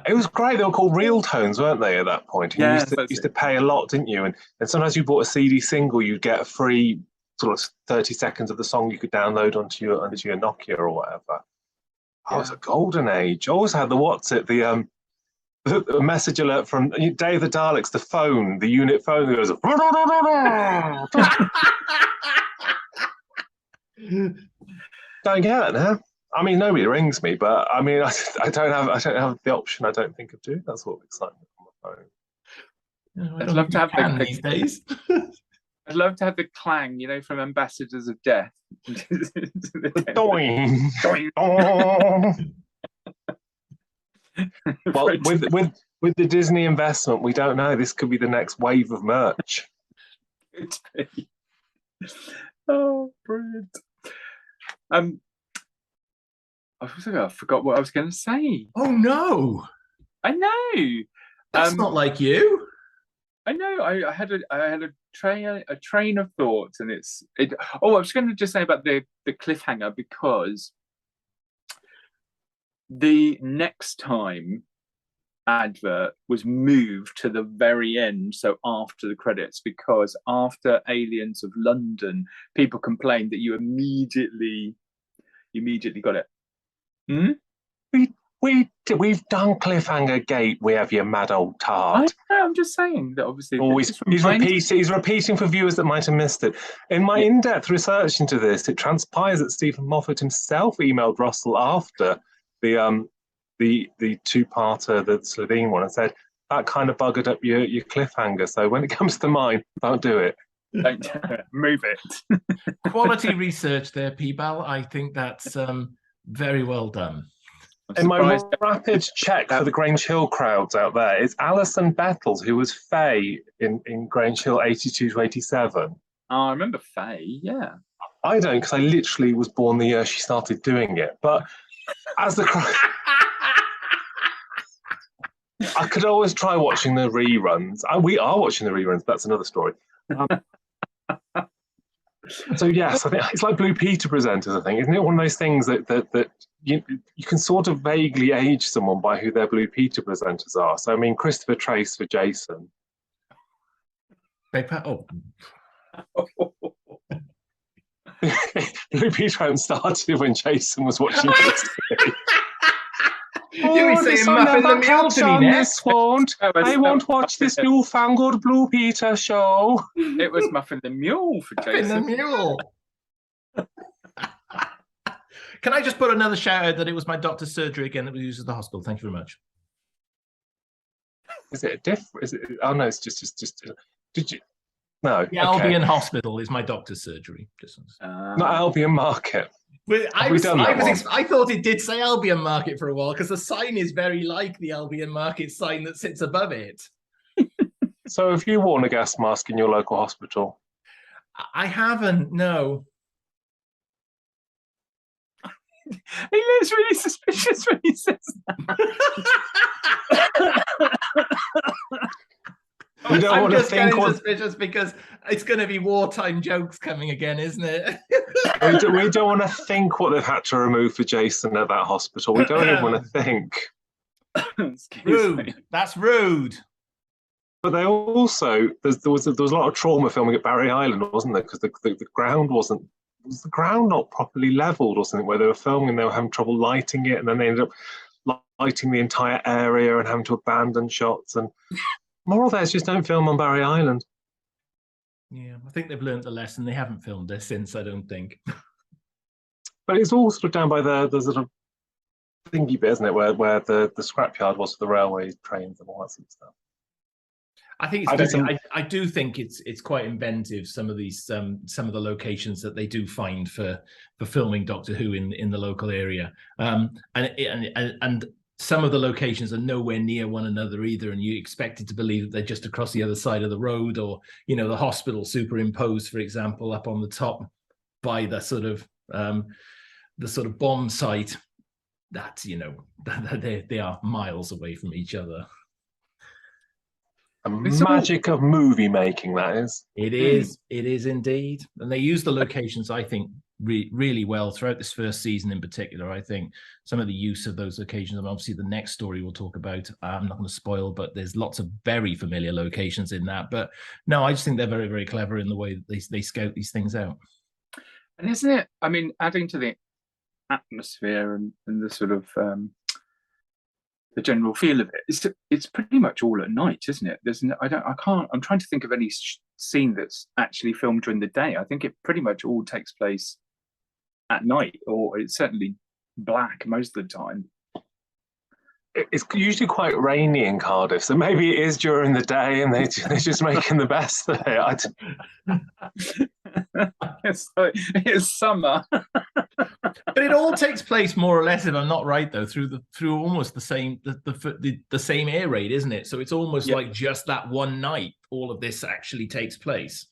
Speaker 3: It was great. They were called real tones, weren't they, at that point? And
Speaker 2: Yeah,
Speaker 3: you used to pay a lot, didn't you? And sometimes you bought a CD single, you'd get a free sort of 30 seconds of the song you could download onto your Nokia or whatever. Oh, it was a golden age. I always had the message alert from Day of the Daleks, the phone, the unit phone that goes. Don't get it now. I mean, nobody rings me, but I mean, I don't have the option. I don't think of doing that sort of excitement on my phone.
Speaker 1: I'd
Speaker 2: love to have
Speaker 1: these days.
Speaker 2: I'd love to have the clang, from Ambassadors of Death.
Speaker 3: Doing. Well, with the Disney investment, we don't know. This could be the next wave of merch.
Speaker 2: Could be. Oh, brilliant. I forgot what I was going to say.
Speaker 1: Oh no!
Speaker 2: I know.
Speaker 1: That's not like you.
Speaker 2: I know. I had a train of thought, and I was going to just say about the cliffhanger, because the next time advert was moved to the very end, so after the credits, because after Aliens of London, people complained that you immediately got it.
Speaker 3: We've done Cliffhanger Gate. We have, you mad old tart.
Speaker 2: I'm just saying that obviously.
Speaker 3: He's repeating for viewers that might have missed it. In my in-depth research into this, it transpires that Stephen Moffat himself emailed Russell after the two-parter, the Slovene one, and said that kind of buggered up your cliffhanger. So when it comes to mine, don't do it.
Speaker 2: Don't move it.
Speaker 3: Quality
Speaker 1: research there, P-Bal. I think that's very well done.
Speaker 3: In my rapid check for the Grange Hill crowds out there, it's Alison Bettles, who was Faye in Grange Hill 82 to 87.
Speaker 2: Oh, I remember Faye, yeah.
Speaker 3: I don't, because I literally was born the year she started doing it. But as the I could always try watching the reruns. We are watching the reruns, but that's another story. So yes, I think it's like Blue Peter presenters, I think. Isn't it one of those things that you can sort of vaguely age someone by who their Blue Peter presenters are? So I mean, Christopher Trace for Jason. Blue Peter started when Jason was watching this.
Speaker 1: You were saying Muffin the Mule to me next.
Speaker 3: I won't watch this newfangled Blue Peter show.
Speaker 2: It was Muffin the Mule for
Speaker 1: Muffin the
Speaker 2: Jason.
Speaker 1: Mule. Can I just put another shout out that it was my doctor's surgery again that we used at the hospital? Thank you very much.
Speaker 3: Is it a different? Is it? Oh no, it's just. Did you? No.
Speaker 1: The Albion Hospital is my doctor's surgery.
Speaker 3: Not Albion Market.
Speaker 1: I thought it did say Albion Market for a while because the sign is very like the Albion Market sign that sits above it.
Speaker 3: So have you worn a gas mask in your local hospital?
Speaker 1: I haven't, no.
Speaker 2: He looks really suspicious when he says that.
Speaker 3: We don't
Speaker 1: I'm
Speaker 3: want to
Speaker 1: just
Speaker 3: think
Speaker 1: getting suspicious because it's going to be wartime jokes coming again, isn't it?
Speaker 3: we don't want to think what they've had to remove for Jason at that hospital. We don't even want to think.
Speaker 1: Rude. That's rude.
Speaker 3: But they also there was a lot of trauma filming at Barry Island, wasn't there? Because the ground was the ground not properly leveled or something, where they were filming and they were having trouble lighting it, and then they ended up lighting the entire area and having to abandon shots. And moral there is just don't film on Barry Island.
Speaker 1: Yeah, I think they've learned the lesson. They haven't filmed this since, I don't think.
Speaker 3: But it's all sort of down by the sort of thingy bit, isn't it, where the scrapyard was for the railway trains and all that sort of stuff.
Speaker 1: I think I do think it's quite inventive, some of these some of the locations that they do find for filming Doctor Who in the local area, and some of the locations are nowhere near one another either, and you expected to believe that they're just across the other side of the road, or the hospital superimposed, for example, up on the top by the sort of bomb site. That they are miles away from each other.
Speaker 3: Magic of movie making, that is.
Speaker 1: It is indeed, and they use the locations, I think, really well throughout this first season in particular. I think some of the use of those locations, and obviously the next story we'll talk about, I'm not going to spoil, but there's lots of very familiar locations in that. But no, I just think they're very, very clever in the way that they scout these things out.
Speaker 2: And isn't it, I mean, adding to the atmosphere and the sort of the general feel of it, it's pretty much all at night, isn't it? I'm trying to think of any scene that's actually filmed during the day. I think it pretty much all takes place at night, or it's certainly black most of the time.
Speaker 3: It's usually quite rainy in Cardiff, so maybe it is during the day and they're just making the best of it.
Speaker 2: It's summer.
Speaker 1: But it all takes place more or less, if I'm not right, though, through almost the same same air raid, isn't it? So it's almost like just that one night all of this actually takes place.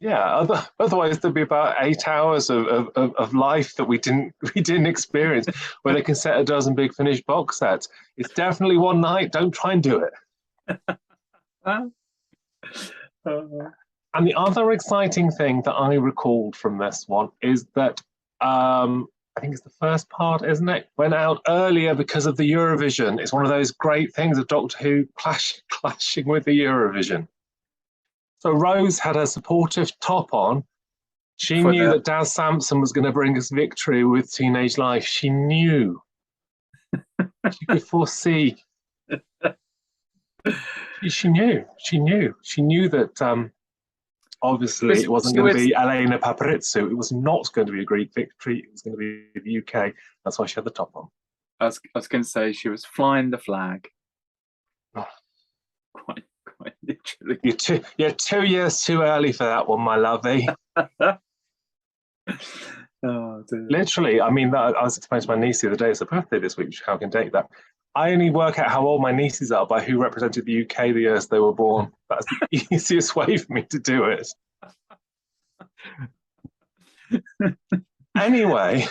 Speaker 3: Yeah, otherwise there'd be about 8 hours of life that we didn't experience, where they can set a dozen Big Finish box sets. It's definitely one night. Don't try and do it. And the other exciting thing that I recalled from this one is that I think it's the first part, isn't it? Went out earlier because of the Eurovision. It's one of those great things of Doctor Who clashing with the Eurovision. So Rose had her supportive top on. She knew that Daz Sampson was going to bring us victory with Teenage Life. She knew. She could foresee. She knew. She knew that obviously it wasn't going to be Elena Paparizou. It was not going to be a Greek victory. It was going to be the UK. That's why she had the top on.
Speaker 2: I was going to say she was flying the flag.
Speaker 3: Oh.
Speaker 2: Quite literally.
Speaker 3: You're 2 years too early for that one, my lovey.
Speaker 2: Oh, dear.
Speaker 3: Literally, I mean, I was explaining to my niece the other day, it's her birthday this week, how can I date that? I only work out how old my nieces are by who represented the UK the years they were born. That's the easiest way for me to do it. Anyway,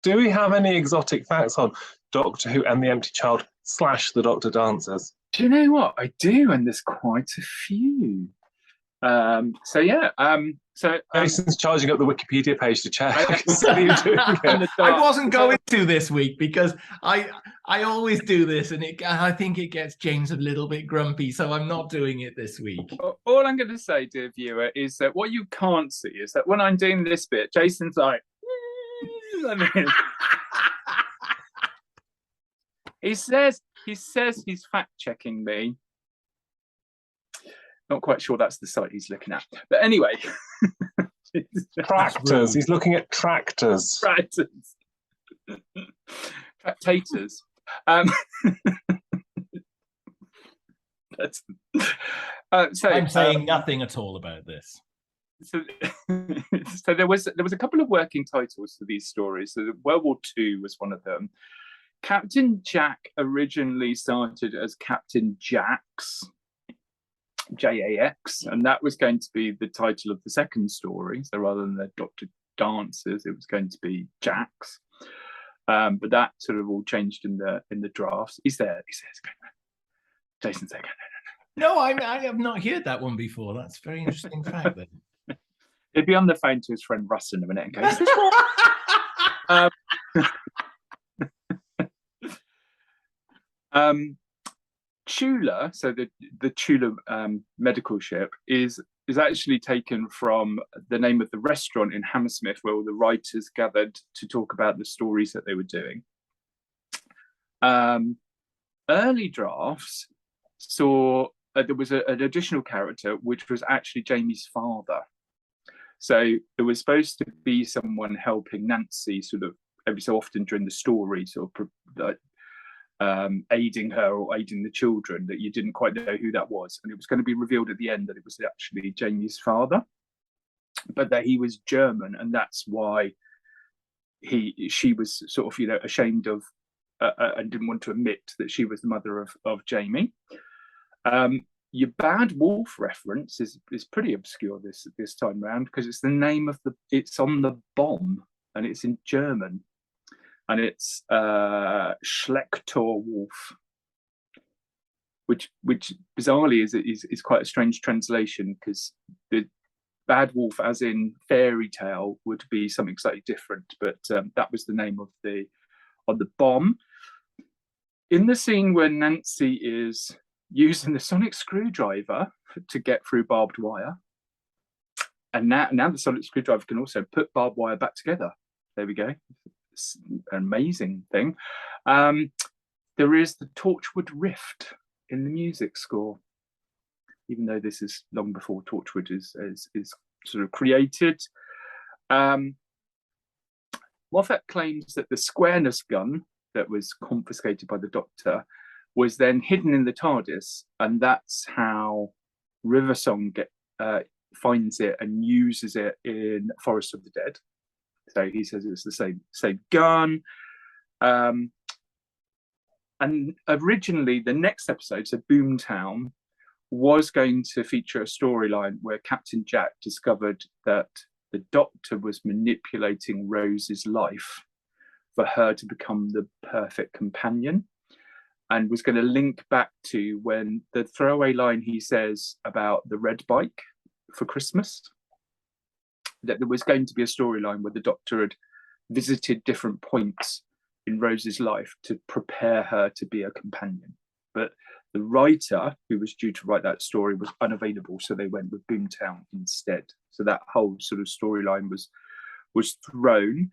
Speaker 3: do we have any exotic facts on Doctor Who and the Empty Child / the Doctor Dancers?
Speaker 2: Do you know what? I do, and there's quite a few. So yeah.
Speaker 3: Jason's charging up the Wikipedia page to check.
Speaker 1: I wasn't going to this week because I always do this, and I think it gets James a little bit grumpy, so I'm not doing it this week.
Speaker 2: All I'm going to say, dear viewer, is that what you can't see is that when I'm doing this bit, Jason's like, he says he's fact checking me. Not quite sure that's the site he's looking at, but anyway.
Speaker 3: Tractors. He's looking at tractors.
Speaker 2: Tractors. Tractators. So
Speaker 1: I'm saying nothing at all about this.
Speaker 2: So there was a couple of working titles for these stories. So World War II was one of them. Captain Jack originally started as Captain Jax. JAX, and that was going to be the title of the second story. So rather than the Dr. Dancers, it was going to be Jax. But that sort of all changed in the drafts. He's there. He says, Jason's there.
Speaker 1: No, I have not heard that one before. That's a very interesting fact. Then
Speaker 2: he'd be on the phone to his friend Russ in a minute and go, Chula, so the Chula medical ship is actually taken from the name of the restaurant in Hammersmith where all the writers gathered to talk about the stories that they were doing. Early drafts saw there was an additional character which was actually Jamie's father. So it was supposed to be someone helping Nancy sort of every so often during the story, sort of aiding her or aiding the children, that you didn't quite know who that was, and it was going to be revealed at the end that it was actually Jamie's father, but that he was German, and that's why she was sort of ashamed of and didn't want to admit that she was the mother of Jamie. Your Bad Wolf reference is pretty obscure this time round, because it's the name of it's on the bomb and it's in German. And it's Schlechter Wolf, which bizarrely is quite a strange translation, because the Bad Wolf, as in fairy tale, would be something slightly different. But that was the name of the bomb. In the scene where Nancy is using the sonic screwdriver to get through barbed wire, and now the sonic screwdriver can also put barbed wire back together. There we go. An amazing thing. There is the Torchwood Rift in the music score, even though this is long before Torchwood is sort of created. Moffat claims that the squareness gun that was confiscated by the Doctor was then hidden in the TARDIS, and that's how Riversong finds it and uses it in Forest of the Dead. So he says it's the same gun. And originally, the next episode, so Boomtown, was going to feature a storyline where Captain Jack discovered that the Doctor was manipulating Rose's life for her to become the perfect companion, and was going to link back to when the throwaway line he says about the red bike for Christmas, that there was going to be a storyline where the Doctor had visited different points in Rose's life to prepare her to be a companion. But the writer who was due to write that story was unavailable, so they went with Boomtown instead. So that whole sort of storyline was thrown.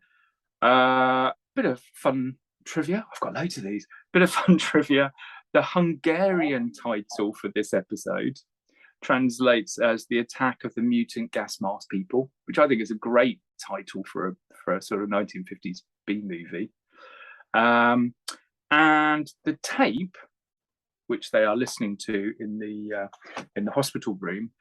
Speaker 2: Bit of fun trivia. I've got loads of these. Bit of fun trivia. The Hungarian title for this episode translates as The Attack of the Mutant Gas Mask People, which I think is a great title for a sort of 1950s B movie. And the tape, which they are listening to in the hospital room,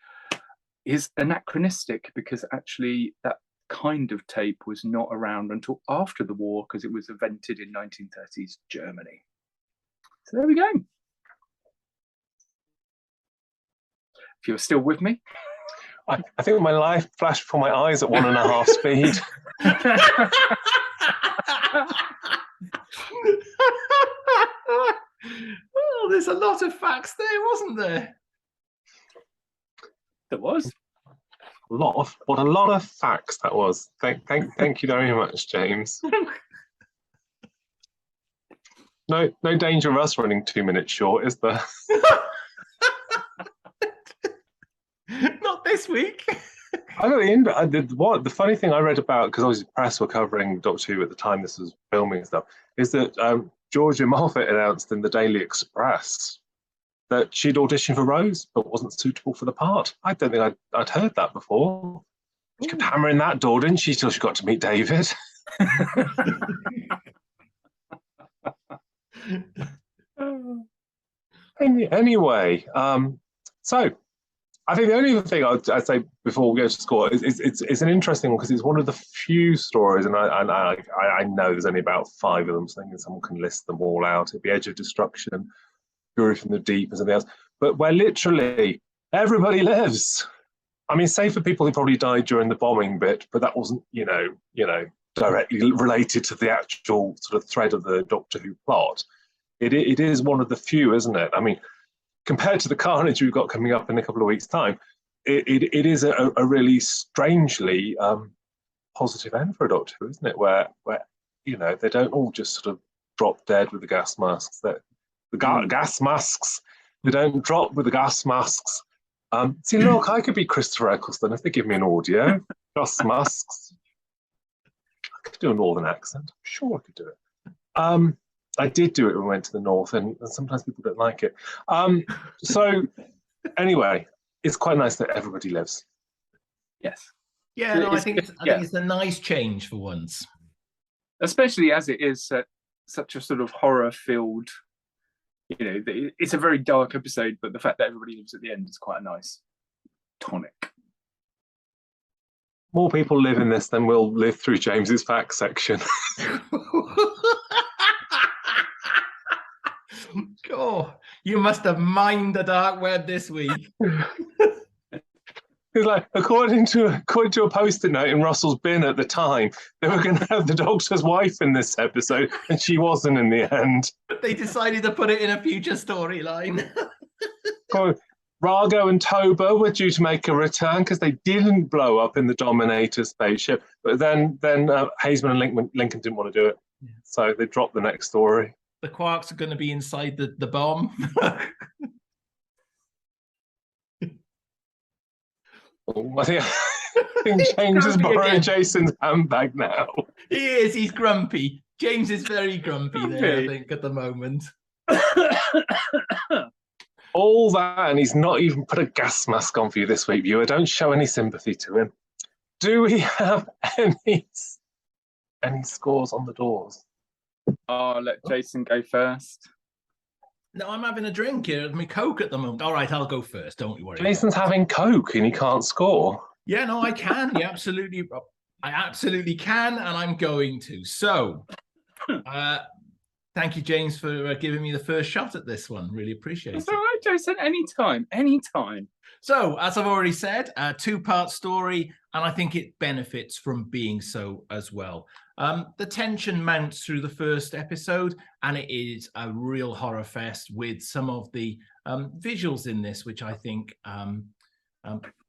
Speaker 2: is anachronistic, because actually that kind of tape was not around until after the war, because it was invented in 1930s Germany. So there we go. If you're still with me.
Speaker 3: I think my life flashed before my eyes at 1.5 speed.
Speaker 1: Well, there's a lot of facts there, wasn't there?
Speaker 2: There was.
Speaker 3: What a lot of facts that was. Thank you very much, James. No danger of us running 2 minutes short, is there?
Speaker 1: Not this week.
Speaker 3: The funny thing I read about, because obviously press were covering Doctor Who at the time this was filming and stuff, is that Georgia Moffat announced in the Daily Express that she'd auditioned for Rose but wasn't suitable for the part. I don't think I'd heard that before. She kept hammering that door, didn't she, till she got to meet David? Anyway, so I think the only other thing I'd say before we go to score is it's an interesting one because it's one of the few stories, and I know there's only about 5 of them, so I think someone can list them all out. At the Edge of Destruction, Fury from the Deep, and something else, but where literally everybody lives. I mean, save for people who probably died during the bombing bit, but that wasn't, you know, directly related to the actual sort of thread of the Doctor Who plot. It is one of the few, isn't it? I mean, compared to the carnage we've got coming up in a couple of weeks' time, it is a really strangely positive end for a Doctor Who, isn't it? Where you know, they don't all just sort of drop dead with the gas masks. Gas masks, they don't drop with the gas masks. See, look, I could be Christopher Eccleston if they give me an audio. Gas masks. I could do a northern accent. I'm sure I could do it. I did do it when we went to the north, and sometimes people don't like it. So, anyway, it's quite nice that everybody lives.
Speaker 2: Yes.
Speaker 1: Yeah, no, I think it's a nice change for once.
Speaker 2: Especially as it is such a sort of horror-filled, you know, it's a very dark episode, but the fact that everybody lives at the end is quite a nice tonic.
Speaker 3: More people live in this than will live through James's facts section.
Speaker 1: Oh, you must have mined the dark web this week.
Speaker 3: It's like, according to a post-it note in Russell's bin at the time, they were going to have the Doctor's wife in this episode, and she wasn't in the end.
Speaker 1: But they decided to put it in a future storyline.
Speaker 3: Rago and Toba were due to make a return because they didn't blow up in the Dominator spaceship, but then Haseman and Lincoln didn't want to do it, so they dropped the next story.
Speaker 1: The Quarks are going to be inside the bomb.
Speaker 3: I think James is borrowing Jason's handbag now.
Speaker 1: He is. He's grumpy. James is very grumpy there, I think, at the moment.
Speaker 3: All that, and he's not even put a gas mask on for you this week, viewer. Don't show any sympathy to him. Do we have any scores on the doors?
Speaker 2: I'll let Jason go first.
Speaker 1: No, I'm having a drink here with my Coke at the moment. All right, I'll go first. Don't you worry.
Speaker 3: Jason's having Coke and he can't score.
Speaker 1: Yeah, no, I can. I absolutely can, and I'm going to. So, thank you, James, for giving me the first shot at this one. Really appreciate it.
Speaker 2: That's all right, Jason. Anytime.
Speaker 1: So, as I've already said, a 2-part story, and I think it benefits from being so as well. The tension mounts through the first episode, and it is a real horror fest with some of the visuals in this, which I think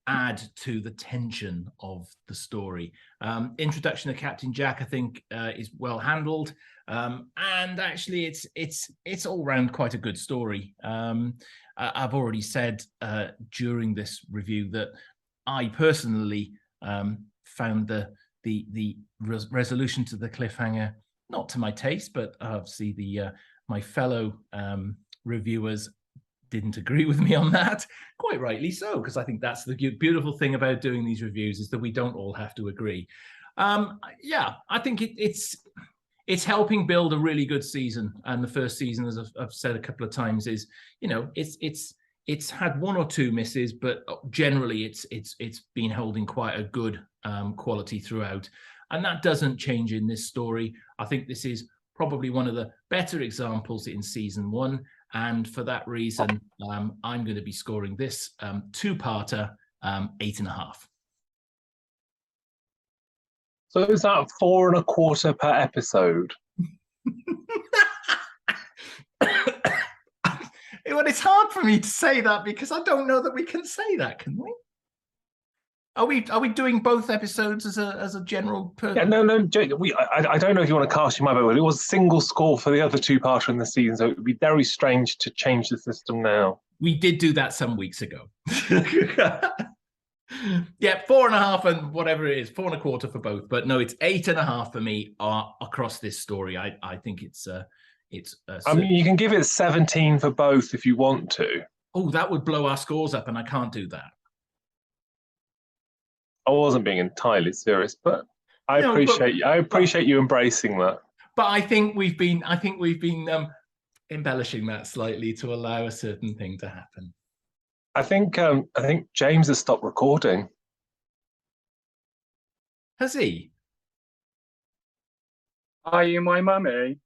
Speaker 1: add to the tension of the story. Introduction to Captain Jack, I think, is well handled, and actually, it's all round quite a good story. I've already said during this review that I personally found the resolution to the cliffhanger not to my taste, but obviously my fellow reviewers didn't agree with me on that, quite rightly so, because I think that's the beautiful thing about doing these reviews, is that we don't all have to agree. I think it's helping build a really good season, and the first season, as I've said a couple of times, is, you know, it's had 1 or 2 misses, but generally it's been holding quite a good quality throughout, and that doesn't change in this story. I think this is probably one of the better examples in season 1, and for that reason, I'm going to be scoring this 2-parter 8.5.
Speaker 3: So is that 4 1/4 per episode?
Speaker 1: Well, it's hard for me to say that because I don't know that we can say that, can we? Are we doing both episodes as a general person?
Speaker 3: Yeah, no, Jake, I don't know if you want to cast your mind, but it was a single score for the other two-parter in the season, so it would be very strange to change the system now.
Speaker 1: We did do that some weeks ago. Yeah, 4.5 and whatever it is, 4.25 for both. But no, it's 8.5 for me across this story. I think it's
Speaker 3: I mean, you can give it 17 for both if you want to.
Speaker 1: Oh, that would blow our scores up, and I can't do that.
Speaker 3: I wasn't being entirely serious, but I appreciate you embracing that.
Speaker 1: But I think we've been embellishing that slightly to allow a certain thing to happen.
Speaker 3: I think James has stopped recording.
Speaker 1: Has he?
Speaker 2: Are you my mummy?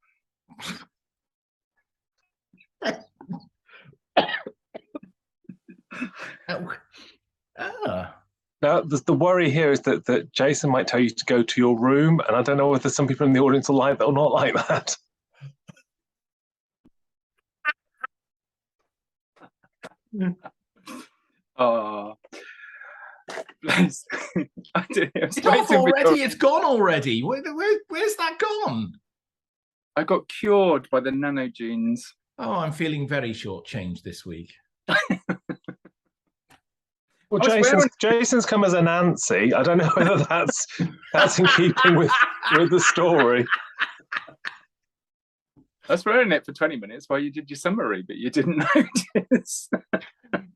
Speaker 3: Now, the worry here is that Jason might tell you to go to your room, and I don't know whether some people in the audience will like that or not like that.
Speaker 2: Oh, please.
Speaker 1: It's off already. It's gone already. Where's that gone?
Speaker 2: I got cured by the nanogenes.
Speaker 1: Oh, I'm feeling very shortchanged this week.
Speaker 3: Well, Jason's come as a Nancy. I don't know whether that's in keeping with the story.
Speaker 2: I was running it for 20 minutes while you did your summary, but you didn't notice.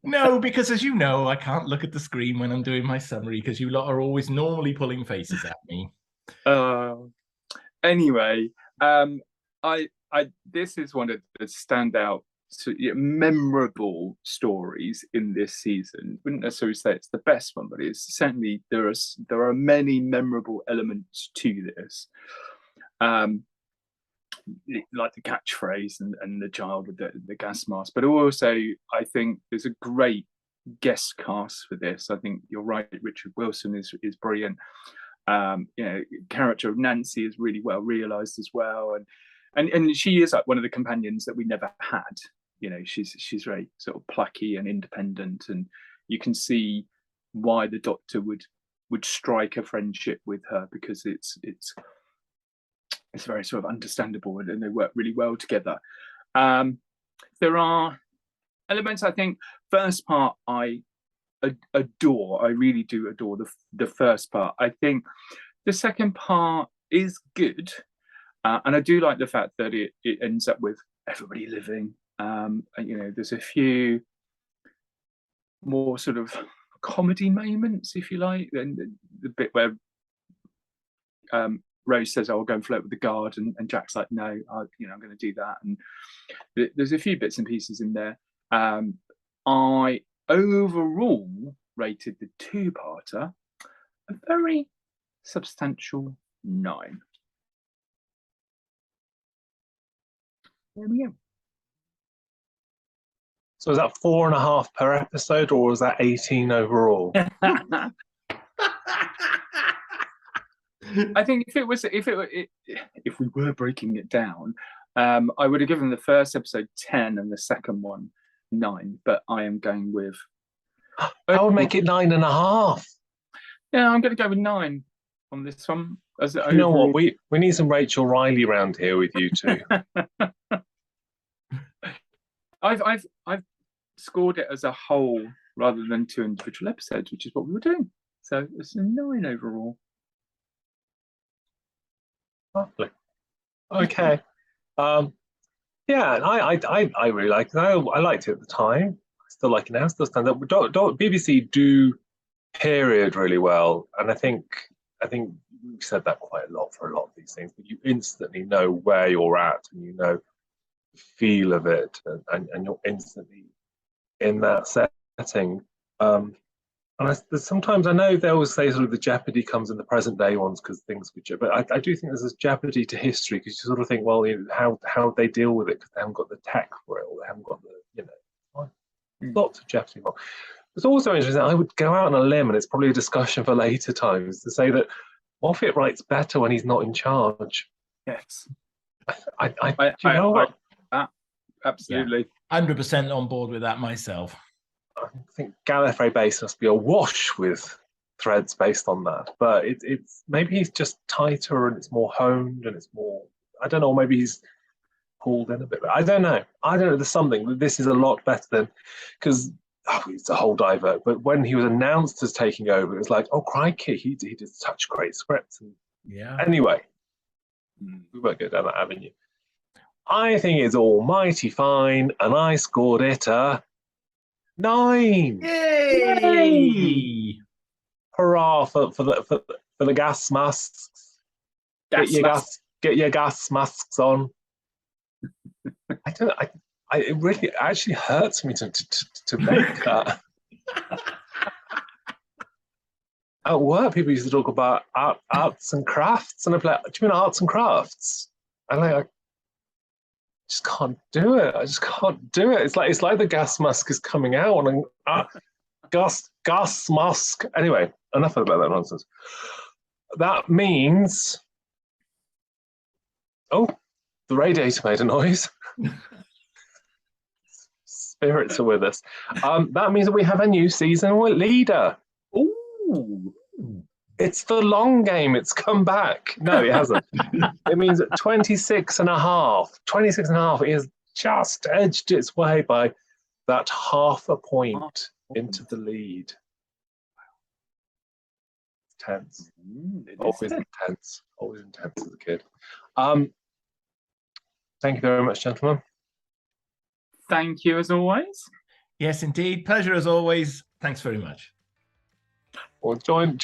Speaker 1: No, because as you know, I can't look at the screen when I'm doing my summary because you lot are always normally pulling faces at me.
Speaker 2: Anyway, this is one of the standout, memorable stories in this season. Wouldn't necessarily say it's the best one, but it's certainly there are many memorable elements to this. Like the catchphrase and the child with the gas mask, but also I think there's a great guest cast for this. I think you're right, Richard Wilson is brilliant. Character of Nancy is really well realized as well, and she is like one of the companions that we never had. She's very sort of plucky and independent, and you can see why the Doctor would strike a friendship with her, because it's very sort of understandable, and they work really well together. There are elements, I think, first part I adore. I really do adore the first part. I think the second part is good, and I do like the fact that it ends up with everybody living. There's a few more sort of comedy moments, if you like, and the bit where Rose says, "I'll go and flirt with the guard," and Jack's like, "No, I'm going to do that." And there's a few bits and pieces in there. I overall rated the two-parter a very substantial 9. There we go.
Speaker 3: So is that 4.5 per episode, or was that 18 overall?
Speaker 2: I think if we were breaking it down, I would have given the first episode 10 and the second one 9. But I am going with.
Speaker 3: I would make it 9.5.
Speaker 2: Yeah, I'm going to go with 9 on this one.
Speaker 3: You know what? We need some Rachel Riley around here with you two.
Speaker 2: I've scored it as a whole rather than 2 individual episodes, which is what we were doing. So it's a 9 overall.
Speaker 3: Lovely. Okay. Yeah, I really liked it. I liked it at the time. I still like it now. Still stand up. BBC do period really well, and I think we said that quite a lot for a lot of these things. But you instantly know where you're at, and you know the feel of it, and you're instantly in that setting. And sometimes I know they always say sort of the jeopardy comes in the present day ones because things would, but I do think there's this jeopardy to history, because you sort of think, well, how they deal with it, because they haven't got the tech for it, or they haven't got the lots of jeopardy. It's also interesting. I would go out on a limb, and it's probably a discussion for later times, to say that Moffat writes better when he's not in charge.
Speaker 2: Yes, absolutely,
Speaker 1: 100% on board with that myself.
Speaker 3: I think Gallifrey Base must be awash with threads based on that. But it's maybe he's just tighter and it's more honed and it's more. I don't know. Maybe he's pulled in a bit. I don't know. There's something. This is a lot better than because it's a whole divert. But when he was announced as taking over, it was like, oh crikey, he did such great scripts. And
Speaker 1: Yeah.
Speaker 3: anyway, we won't go down that avenue. I think it's almighty fine, and I scored it a 9.
Speaker 1: Yay!
Speaker 3: Hurrah for the gas masks! Get your gas masks on. It really actually hurts me to make that. At work, people used to talk about arts and crafts, and I'm like, "Do you mean arts and crafts?" And I just can't do it. I just can't do it. It's like the gas mask is coming out, and gas mask. Anyway, enough about that nonsense. That means, the radiator made a noise. Spirits are with us. That means that we have a new season leader.
Speaker 2: Ooh.
Speaker 3: It's the long game. It's come back. No, it hasn't. It means at 26 and a half. 26 and a half. It has just edged its way by that half a point into the lead. Tense. Always intense. Always intense as a kid. Thank you very much, gentlemen.
Speaker 2: Thank you as always.
Speaker 1: Yes, indeed. Pleasure as always. Thanks very much.
Speaker 3: Well, join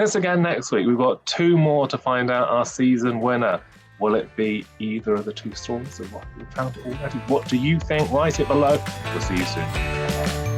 Speaker 3: us again next week. We've got 2 more to find out our season winner. Will it be either of the 2 stories or what? We've found it already. What do you think? Write it below. We'll see you soon.